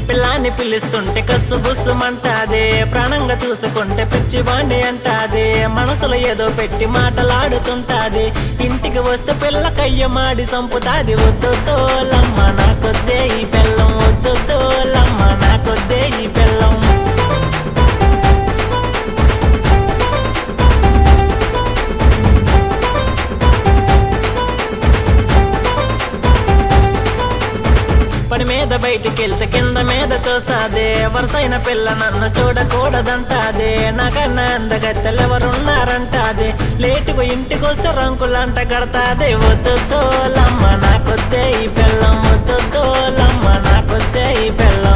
పిల్లాన్ని పిలుస్తుంటే కస్సు బుస్సుమంటాదే, ప్రాణంగా చూసుకుంటే పిచ్చి బాండి అంటాదే, మనసులో ఏదో పెట్టి మాటలాడుతుంటాది, ఇంటికి వస్తే పిల్ల కయ్యమాడి సంపుతాది. వద్దు లమ్మ నాకొద్దే ఈ పెళ్ళం, వద్దు లమ్మ నాకొద్దే ఈ పెళ్ళం. పని మీద బయటికెళ్తే కింద మీద చూస్తాదే, వరుసైన పిల్ల నన్ను చూడకూడదంటాదే, నాకన్నా అందగత్తెలెవరున్నారంటాదే, లేటుగా ఇంటికొస్తే రంకులంట కడతాదే. వద్దు లమ్మ నాకొద్దే ఈ పెళ్ళం, వద్దు లమ్మ నాకొద్దే ఈ పెళ్ళం.